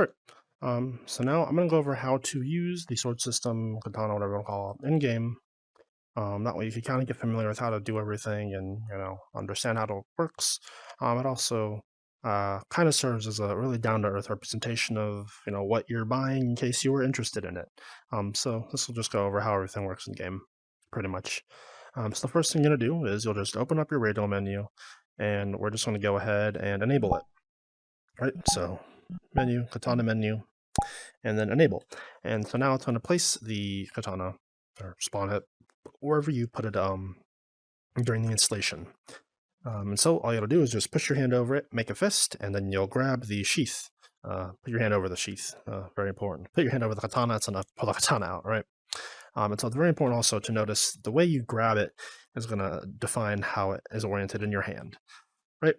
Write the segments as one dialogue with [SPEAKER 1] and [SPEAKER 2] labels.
[SPEAKER 1] Right. So now I'm going to go over how to use the sword system, katana, whatever you want to call it, in game. That way you can kind of get familiar with how to do everything and understand how it works. It also kind of serves as a really down-to-earth representation of what you're buying in case you were interested in it. So this will just go over how everything works in game, pretty much. So the first thing you're going to do is you'll just open up your radio menu, and we're just going to go ahead and enable it. Right. So menu, katana menu, and then enable. And so now it's going to place the katana or spawn it wherever you put it during the installation. And so all you gotta do is just push your hand over it, make a fist, and then you'll grab the sheath. Put your hand over the sheath. Very important. Put your hand over the katana. That's enough. Pull the katana out. Right. And so it's very important also to notice the way you grab it is going to define how it is oriented in your hand. Right.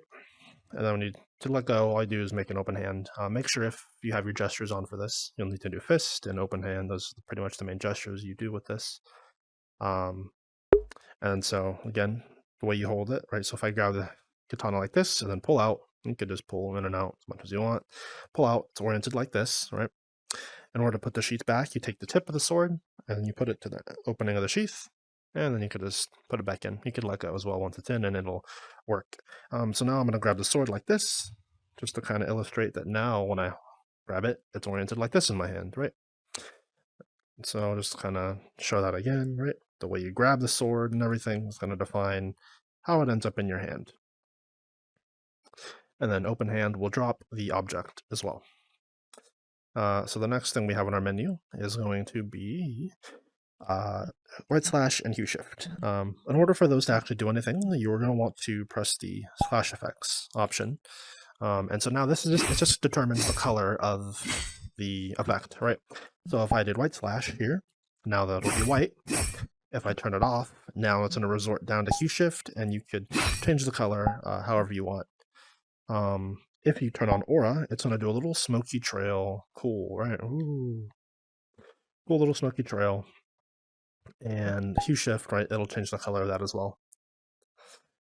[SPEAKER 1] And then when you to let go, all you do is make an open hand. Make sure if you have your gestures on for this, you'll need to do fist and open hand. Those are pretty much the main gestures you do with this. And so again, the way you hold it, right? So if I grab the katana like this and then pull out, you could just pull in and out as much as you want. Pull out, it's oriented like this, right? In order to put the sheath back, you take the tip of the sword and you put it to the opening of the sheath, and then you could just put it back in. You could let go as well once it's in and it'll work. So now I'm going to grab the sword like this, just to kind of illustrate that now when I grab it, it's oriented like this in my hand, right? So I'll just kind of show that again, right? The way you grab the sword and everything is going to define how it ends up in your hand. And then open hand will drop the object as well. So the next thing we have on our menu is going to be right slash and hue shift. In order for those to actually do anything, you're going to want to press the slash effects option. And so now this is it just determines the color of the effect, right? So if I did white slash here, now that'll be white. If I turn it off, now it's going to resort down to hue shift, and you could change the color however you want. If you turn on aura, it's going to do a little smoky trail. Cool, right? Ooh. Cool little smoky trail. And hue shift, right? It'll change the color of that as well.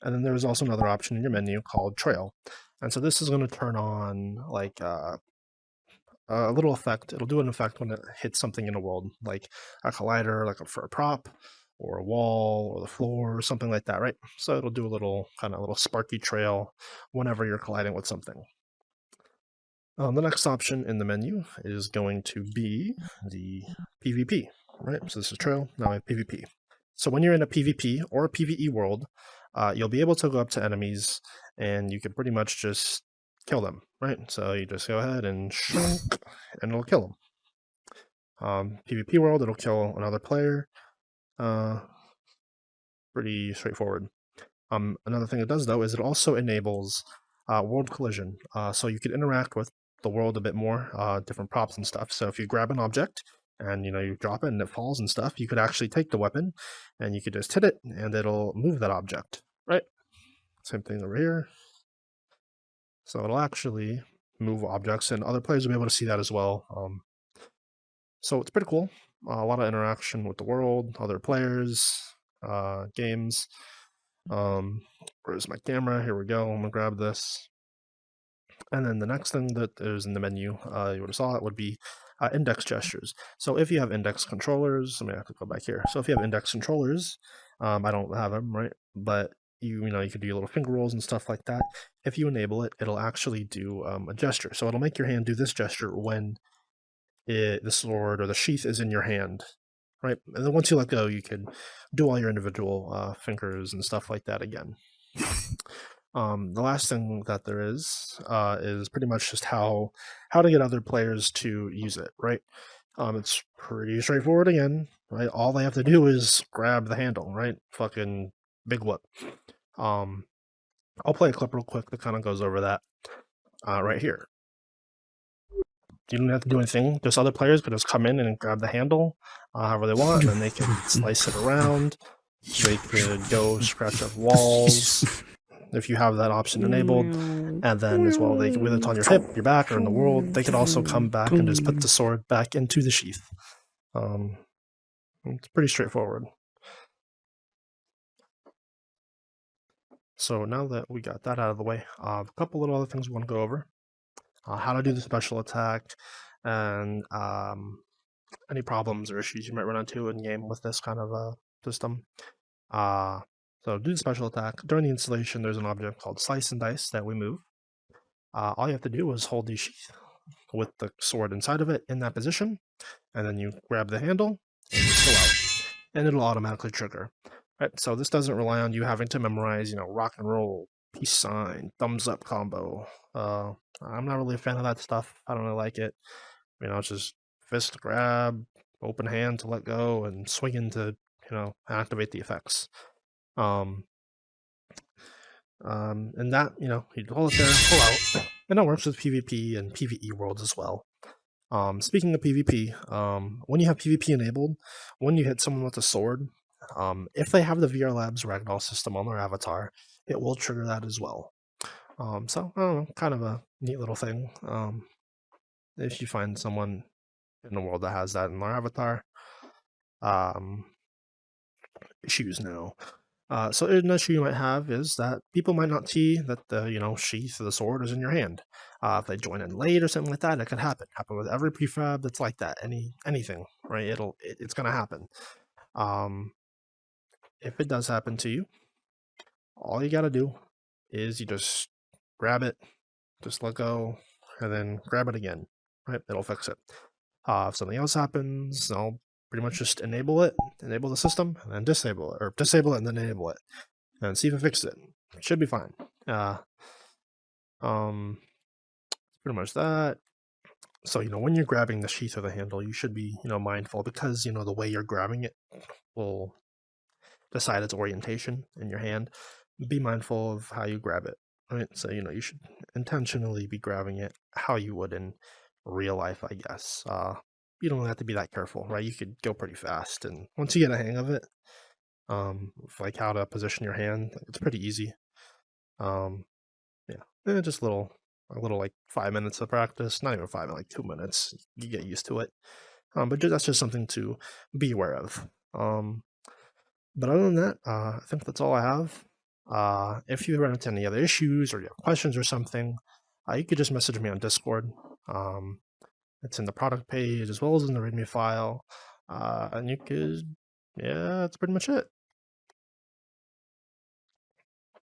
[SPEAKER 1] And then there's also another option in your menu called trail. And so this is going to turn on like a little effect. It'll do an effect when it hits something in a world, like a collider, like for a prop, or a wall, or the floor, or something like that, right? So it'll do a little sparky trail whenever you're colliding with something. The next option in the menu is going to be the PvP, right? So this is trail, now I have PvP. So when you're in a PvP or a PvE world, you'll be able to go up to enemies and you can pretty much just kill them, right? So you just go ahead and shunk, and it'll kill them. PvP world, it'll kill another player. Pretty straightforward. Another thing it does though is it also enables world collision. So you could interact with the world a bit more, different props and stuff. So if you grab an object and you drop it and it falls and stuff, you could actually take the weapon and you could just hit it and it'll move that object, right? Same thing over here. So it'll actually move objects, and other players will be able to see that as well. So it's pretty cool. A lot of interaction with the world, other players, games. Where's my camera? Here we go. I'm gonna grab this. And then the next thing that is in the menu, you would have saw it, would be index gestures. So if you have index controllers, I have to go back here. So if you have index controllers, I don't have them, right? But you could do your little finger rolls and stuff like that. If you enable it, it'll actually do a gesture. So it'll make your hand do this gesture when the sword or the sheath is in your hand, right? And then once you let go, you can do all your individual fingers and stuff like that again. The last thing that there is pretty much just how to get other players to use it, right? It's pretty straightforward again, right? All they have to do is grab the handle, right? Fucking big whoop. I'll play a clip real quick that kind of goes over that right here. You don't have to do anything. Just other players could just come in and grab the handle however they want, and then they can slice it around. They could go scratch up walls if you have that option enabled, and then as well, whether it's on your hip, your back, or in the world, they could also come back and just put the sword back into the sheath. It's pretty straightforward. So now that we got that out of the way, a couple little other things we want to go over. how to do the special attack, and any problems or issues you might run into in game with this kind of system. So do the special attack. During the installation, there's an object called slice and dice that we move. All you have to do is hold the sheath with the sword inside of it in that position, and then you grab the handle and just go out, and it'll automatically trigger. Right, so this doesn't rely on you having to memorize, rock and roll, peace sign, thumbs up combo. I'm not really a fan of that stuff. I don't really like it. It's just fist grab, open hand to let go, and swinging to, activate the effects. And that, you hold it there, pull out, and it works with PvP and PvE worlds as well. Speaking of PvP, when you have PvP enabled, when you hit someone with a sword, if they have the VR Labs Ragdoll system on their avatar, it will trigger that as well. So, I don't know, kind of a neat little thing. If you find someone in the world that has that in their avatar. Issues now. So an issue you might have is that people might not see that the sheath of the sword is in your hand. If they join in late or something like that, it could happen. Happen with every prefab that's like that. Anything, right? It's gonna happen. If it does happen to you, all you gotta do is you just grab it, just let go, and then grab it again. Right? It'll fix it. If something else happens, I'll pretty much just enable the system, and then disable it, or disable it and then enable it, and see if it fixes it. It should be fine. Pretty much that. So, when you're grabbing the sheath or the handle, you should be, mindful, because, the way you're grabbing it will decide its orientation in your hand. Be mindful of how you grab it, right? So, you should intentionally be grabbing it how you would in real life, I guess. You don't have to be that careful, right? You could go pretty fast, and once you get a hang of it, like how to position your hand, it's pretty easy. Just a little like 5 minutes of practice, not even 5 minutes, like 2 minutes, you get used to it. But that's just something to be aware of. But other than that, I think that's all I have. If you run into any other issues or you have questions or something, you could just message me on Discord. It's in the product page as well as in the README file. And you could, that's pretty much it.